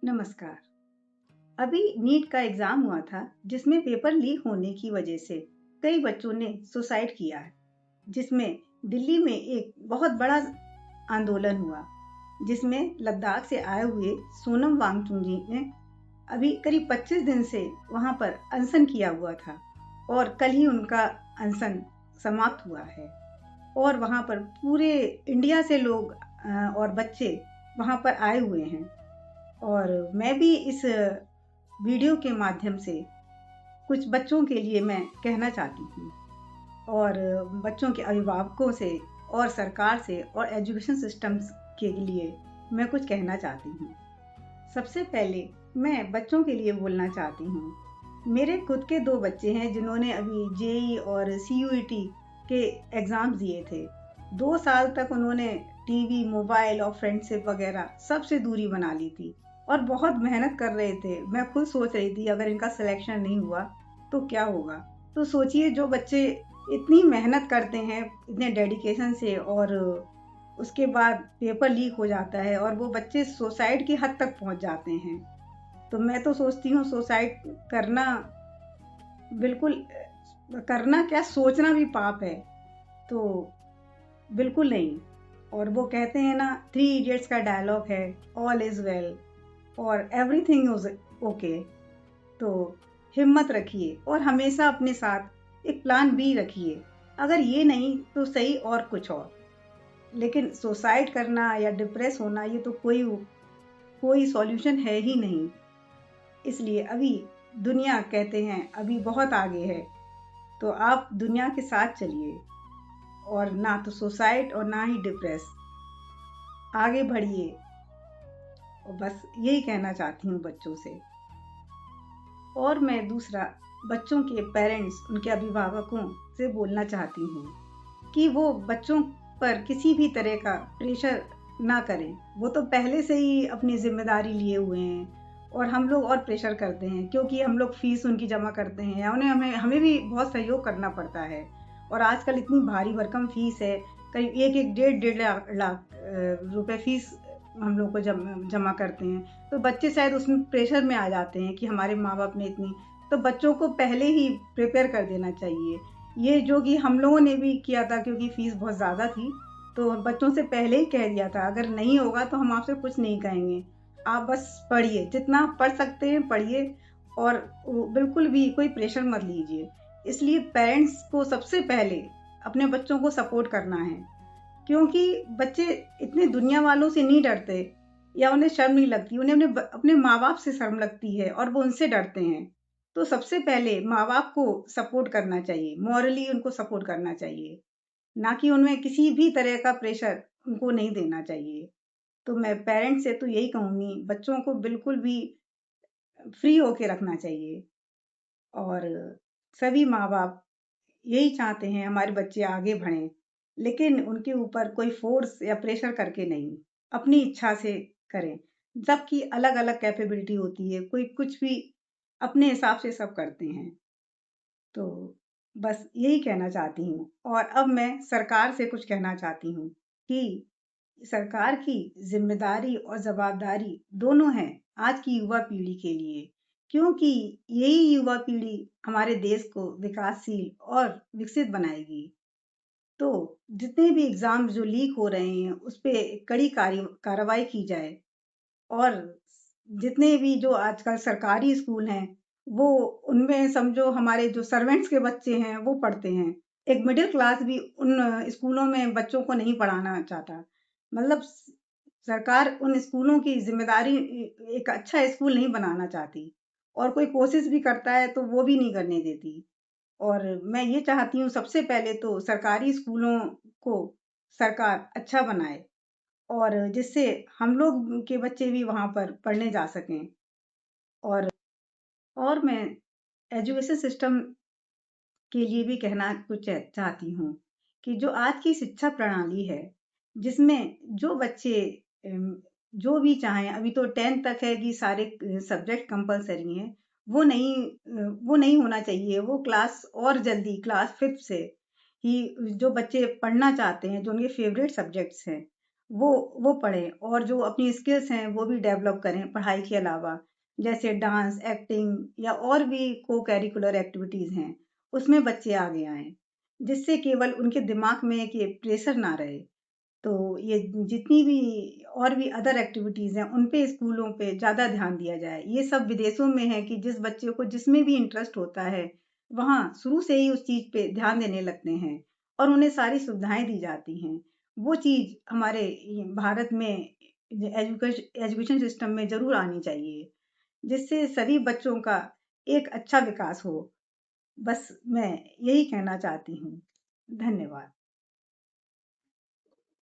नमस्कार। अभी नीट का एग्जाम हुआ था जिसमें पेपर लीक होने की वजह से कई बच्चों ने सुसाइड किया है। जिसमें दिल्ली में एक बहुत बड़ा आंदोलन हुआ जिसमें लद्दाख से आए हुए सोनम वांगचुक जी ने अभी करीब 25 दिन से वहां पर अनशन किया हुआ था और कल ही उनका अनशन समाप्त हुआ है। और वहां पर पूरे इंडिया से लोग और बच्चे वहां पर आए हुए हैं। और मैं भी इस वीडियो के माध्यम से कुछ बच्चों के लिए मैं कहना चाहती हूँ और बच्चों के अभिभावकों से और सरकार से और एजुकेशन सिस्टम्स के लिए मैं कुछ कहना चाहती हूँ। सबसे पहले मैं बच्चों के लिए बोलना चाहती हूँ। मेरे खुद के 2 बच्चे हैं जिन्होंने अभी जेई और सीयूईटी के एग्ज़ाम्स दिए थे। 2 साल तक उन्होंने टीवी, मोबाइल और फ्रेंडशिप वगैरह सबसे दूरी बना ली थी और बहुत मेहनत कर रहे थे। मैं खुद सोच रही थी अगर इनका सिलेक्शन नहीं हुआ तो क्या होगा। तो सोचिए जो बच्चे इतनी मेहनत करते हैं इतने डेडिकेशन से और उसके बाद पेपर लीक हो जाता है और वो बच्चे सुसाइड की हद तक पहुंच जाते हैं। तो मैं तो सोचती हूँ सुसाइड करना बिल्कुल करना क्या, सोचना भी पाप है। तो बिल्कुल नहीं। और वो कहते हैं ना, 3 इडियट्स का डायलॉग है, ऑल इज वेल और एवरीथिंग इज ओके। तो हिम्मत रखिए और हमेशा अपने साथ एक प्लान बी रखिए। अगर ये नहीं तो सही और कुछ और, लेकिन सुसाइड करना या डिप्रेस होना ये तो कोई सॉल्यूशन है ही नहीं। इसलिए अभी दुनिया कहते हैं अभी बहुत आगे है, तो आप दुनिया के साथ चलिए और ना तो सुसाइड और ना ही डिप्रेस, आगे बढ़िए। और बस यही कहना चाहती हूँ बच्चों से। और मैं दूसरा बच्चों के पेरेंट्स, उनके अभिभावकों से बोलना चाहती हूँ कि वो बच्चों पर किसी भी तरह का प्रेशर ना करें। वो तो पहले से ही अपनी जिम्मेदारी लिए हुए हैं और हम लोग और प्रेशर करते हैं क्योंकि हम लोग फीस उनकी जमा करते हैं। उन्हें हमें हमें भी बहुत सहयोग करना पड़ता है और आजकल इतनी भारी भरकम फीस है, करीब एक डेढ़ लाख लाख रुपए फीस हम लोग को जमा करते हैं। तो बच्चे शायद उसमें प्रेशर में आ जाते हैं कि हमारे माँ बाप ने इतनी, तो बच्चों को पहले ही प्रिपेयर कर देना चाहिए। ये जो कि हम लोगों ने भी किया था क्योंकि फीस बहुत ज़्यादा थी, तो बच्चों से पहले ही कह दिया था अगर नहीं होगा तो हम आपसे कुछ नहीं कहेंगे, आप बस पढ़िए, जितना पढ़ सकते हैं पढ़िए और बिल्कुल भी कोई प्रेशर मत लीजिए। इसलिए पेरेंट्स को सबसे पहले अपने बच्चों को सपोर्ट करना है, क्योंकि बच्चे इतने दुनिया वालों से नहीं डरते या उन्हें शर्म नहीं लगती। उन्हें अपने अपने माँ बाप से शर्म लगती है और वो उनसे डरते हैं। तो सबसे पहले माँ बाप को सपोर्ट करना चाहिए, मॉरली उनको सपोर्ट करना चाहिए, ना कि उनमें किसी भी तरह का प्रेशर उनको नहीं देना चाहिए। तो मैं पेरेंट्स से तो यही कहूंगी, बच्चों को बिल्कुल भी फ्री होके रखना चाहिए। और सभी माँ बाप यही चाहते हैं हमारे बच्चे आगे बढ़ें, लेकिन उनके ऊपर कोई फोर्स या प्रेशर करके नहीं, अपनी इच्छा से करें। सबकी अलग अलग कैपेबिलिटी होती है, कोई कुछ भी अपने हिसाब से सब करते हैं। तो बस यही कहना चाहती हूँ। और अब मैं सरकार से कुछ कहना चाहती हूँ कि सरकार की जिम्मेदारी और जवाबदारी दोनों है आज की युवा पीढ़ी के लिए, क्योंकि यही युवा पीढ़ी हमारे देश को विकासशील और विकसित बनाएगी। तो जितने भी एग्जाम जो लीक हो रहे हैं उस पे कड़ी कार्रवाई की जाए और जितने भी जो आजकल सरकारी स्कूल हैं वो, उनमें समझो हमारे जो सर्वेंट्स के बच्चे हैं वो पढ़ते हैं। एक मिडिल क्लास भी उन स्कूलों में बच्चों को नहीं पढ़ाना चाहता। मतलब सरकार उन स्कूलों की जिम्मेदारी एक अच्छा स्कूल नहीं बनाना चाहती, और कोई कोशिश भी करता है तो वो भी नहीं करने देती। और मैं ये चाहती हूँ सबसे पहले तो सरकारी स्कूलों को सरकार अच्छा बनाए और जिससे हम लोग के बच्चे भी वहाँ पर पढ़ने जा सकें। और और मैं एजुकेशन सिस्टम के लिए भी कहना कुछ चाहती हूँ कि जो आज की शिक्षा प्रणाली है जिसमें जो बच्चे अम, जो भी चाहें, अभी तो 10th तक है कि सारे सब्जेक्ट कंपलसरी हैं, वो नहीं होना चाहिए। वो क्लास और जल्दी क्लास 5th से ही जो बच्चे पढ़ना चाहते हैं, जो उनके फेवरेट सब्जेक्ट्स हैं, वो वो पढ़ें और जो अपनी स्किल्स हैं वो भी डेवलप करें पढ़ाई के अलावा। जैसे डांस, एक्टिंग या और भी को करिकुलर एक्टिविटीज़ हैं, उसमें बच्चे आगे आएँ, जिससे केवल उनके दिमाग में एक ये प्रेशर ना रहे। तो ये जितनी भी और भी अदर एक्टिविटीज़ हैं, उन पे स्कूलों पे ज़्यादा ध्यान दिया जाए। ये सब विदेशों में है कि जिस बच्चे को जिसमें भी इंटरेस्ट होता है, वहाँ शुरू से ही उस चीज़ पे ध्यान देने लगते हैं और उन्हें सारी सुविधाएँ दी जाती हैं। वो चीज़ हमारे ये भारत में एजुकेशन सिस्टम में ज़रूर आनी चाहिए, जिससे सभी बच्चों का एक अच्छा विकास हो। बस मैं यही कहना चाहती हूँ। धन्यवाद।